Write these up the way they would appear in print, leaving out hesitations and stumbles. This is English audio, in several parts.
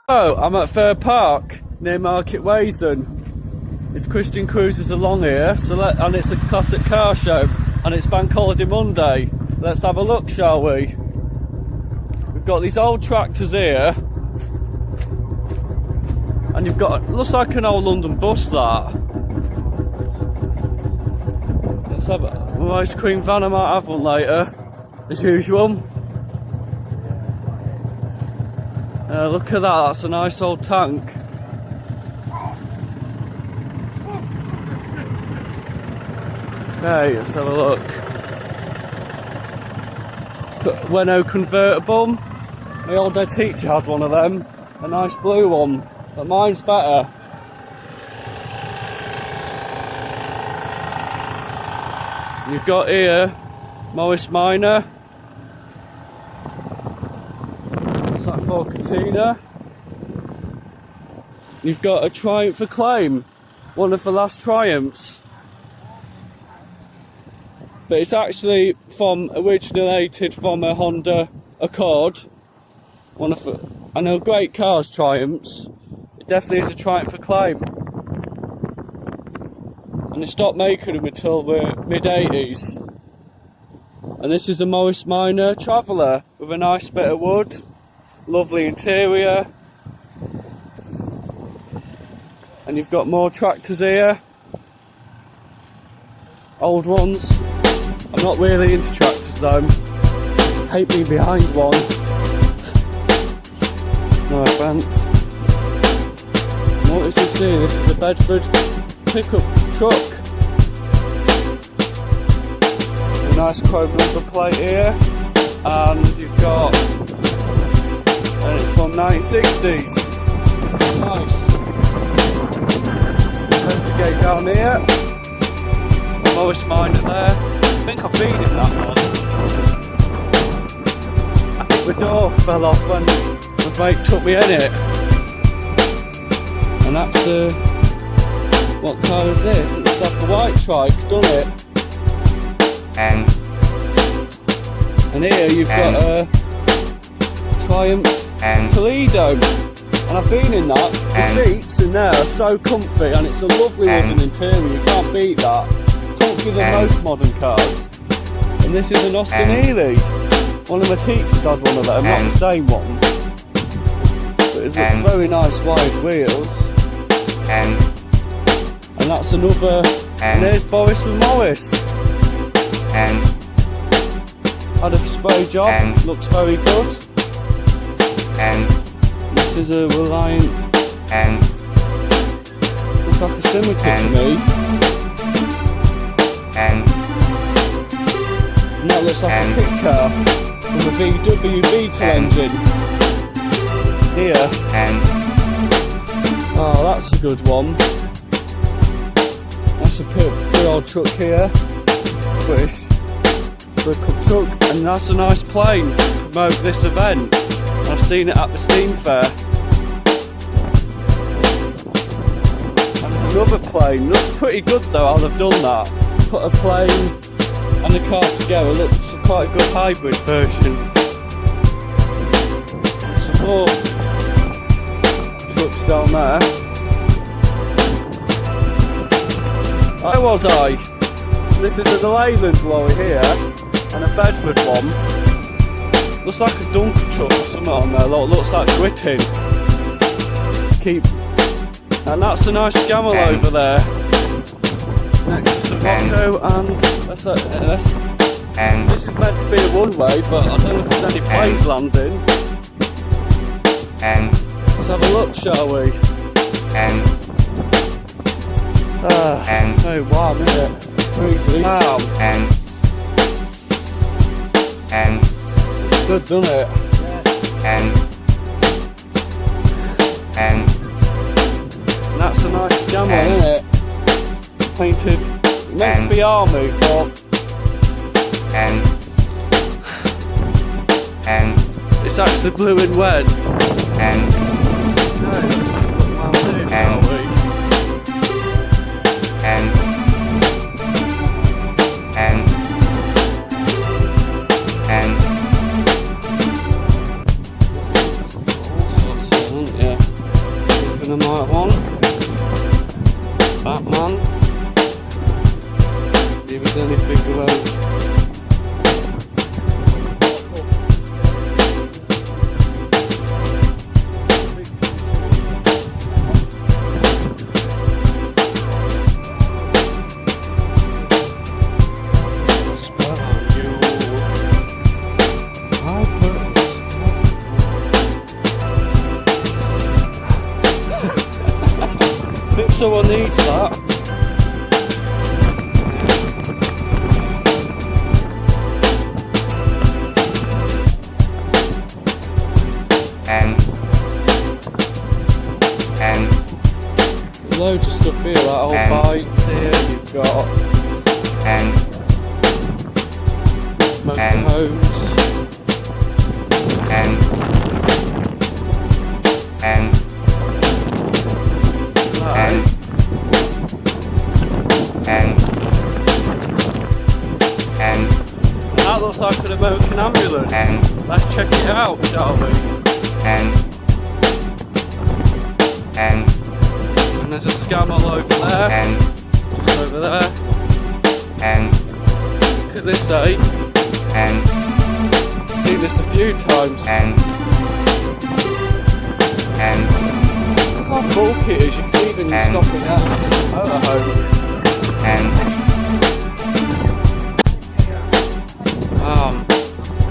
Oh, I'm at Fir Park near Market Rasen. It's Christian Cruisers along here, and it's a classic car show, and it's Bank Holiday Monday. Let's have a look, shall we? We've got these old tractors here, and you've got, looks like an old London bus, that. Let's have an ice cream van. I might have one later, as usual. Look at that, that's a nice old tank. Okay, let's have a look. Renault convertible. My old head teacher had one of them. A nice blue one, but mine's better. You've got here Morris Minor. What's that for? Katina. You've got a Triumph Acclaim, one of the last Triumphs. But it's actually originated from a Honda Accord. One of the, I know, great cars, Triumphs. It definitely is a Triumph Acclaim. And they stopped making them until the mid-80s. And this is a Morris Minor Traveller with a nice bit of wood, lovely interior. And you've got more tractors here, old ones. I'm not really into tractors though. Hate being behind one. No offence. What is this here? This is a Bedford pickup truck. A nice chrome number plate here. And you've got, and it's from 1960s. Nice. Investigate down here. A Morris Minor there. I think I've been in that one. I think the door fell off when the brake took me in it. And that's what car is this? It's like a white trike, doesn't it? And here you've got a Triumph Toledo. And I've been in that. The seats in there are so comfy, and it's a lovely wooden interior. You can't beat that. Comfier than most modern cars. And this is an Austin Healey. One of my teachers had one of them, not the same one. But it looks very nice wide wheels. And that's another. And there's Boris with Morris. Had a spray job, looks very good. This is a Reliant. Looks like a Scimitar to me. And that looks like a kit car with a VW Beetle engine. Here. Oh, that's a good one. That's a good old truck here. British pickup truck, and that's a nice plane to promote this event. I've seen it at the Steam Fair. And there's another plane. Looks pretty good though how they've done that. Put a plane and a car together. Looks quite a good hybrid version. Some more trucks down there. Where was I? This is a Leyland lorry here, and a Bedford one. Looks like a dumper truck or something on there. Looks like gritting. And that's a nice Scammer over there. Next to some Rocco, and this is meant to be a one-way, but I don't know if there's any planes landing. Let's have a look, shall we? Oh wow, isn't it? Crazy. Wow. Good, doesn't it? And that's a nice Scammer, isn't it? Painted. It meant to be army, but it's actually blue and red. Yeah. someone needs that. Loads of stuff here, like old bikes here, you've got motorhomes. That looks like an American ambulance. Let's check it out, shall we? And there's a scam all over there. Just over there. Look at this, eh? I've seen this a few times. Look how bulky it is, you can even stop it out in the motorhome.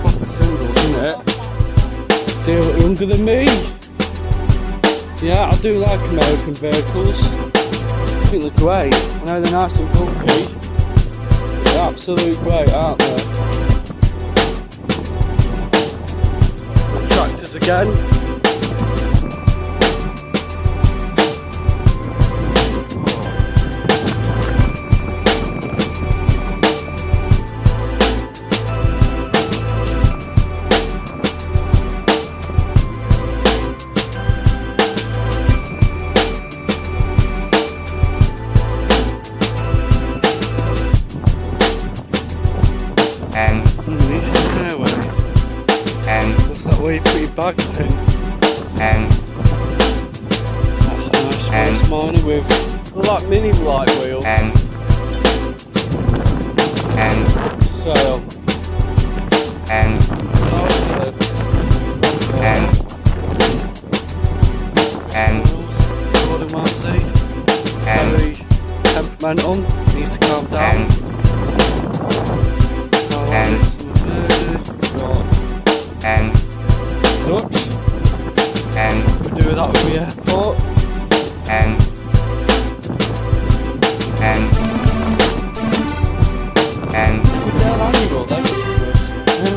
Proper symbols, isn't it? See, you're younger than me. Yeah, I do like American vehicles. I think they're great. I know they're nice and bulky. They're absolutely great, aren't they? The tractors again. Where you put your bags in. That's a nice race miner with like mini light wheels. Sale. Gordon Ramsay. Very temperamental. Needs to calm down. Dutch. We do that at the airport. They're annual, they're just good.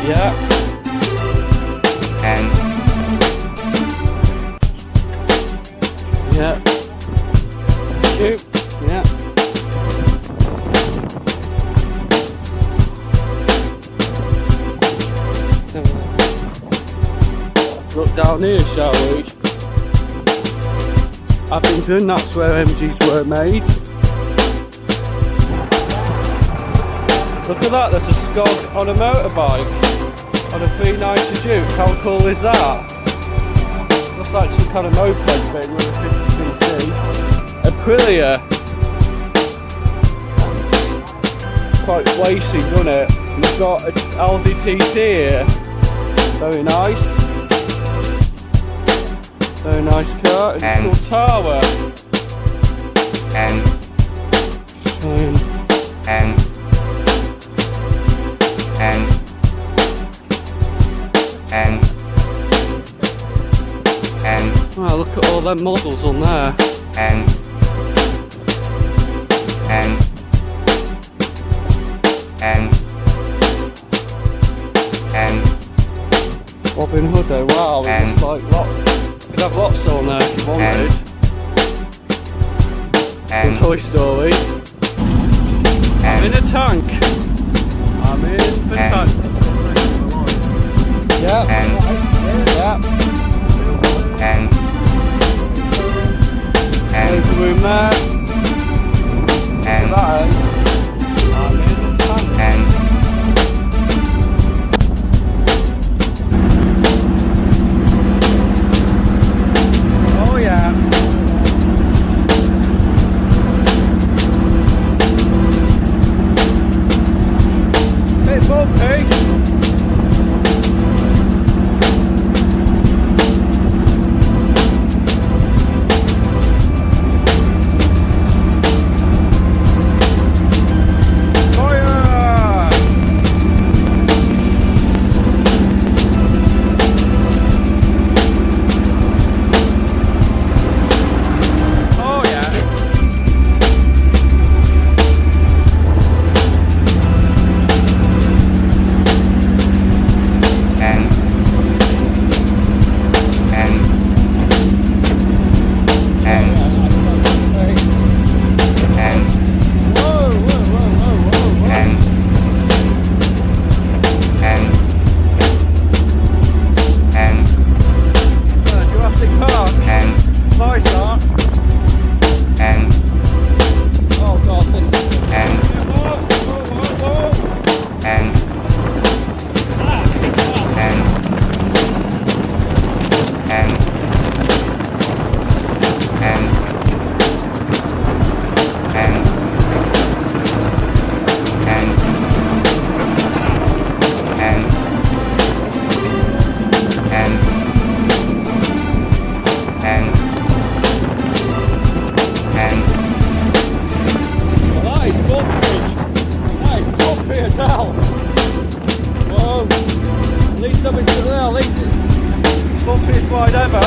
Yeah. Yeah. Cute. Yeah. Look down here, shall we? Abingdon, that's where MGs were made. Look at that, there's a Skog on a motorbike. On a 390 Duke, how cool is that? Looks like some kind of moped thing with a 50cc. Aprilia. Quite racy, doesn't it? We've got an LDTT here. Very nice. Very nice car. It's called Tower. Wow, look at all them models on there. Robin Hood, oh wow, it's like you could have lots on there if you wanted. From Toy Story. I'm in a tank. I'm in the tank. Yeah. Yeah. There's the room there. Look at that. I'm in the tank. Oh yeah. Bit bumpy. ride ever.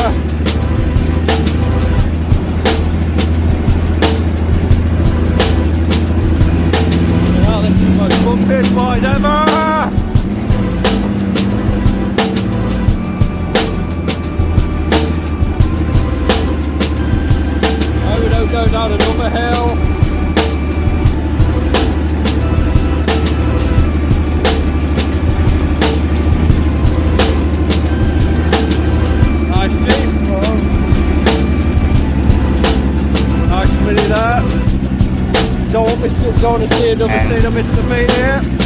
Well, this is the most bumpiest ride ever. Oh, we don't go down another hill. Nice Jeep. Nice mini there. Don't want to see another scene of Mr. Bean here.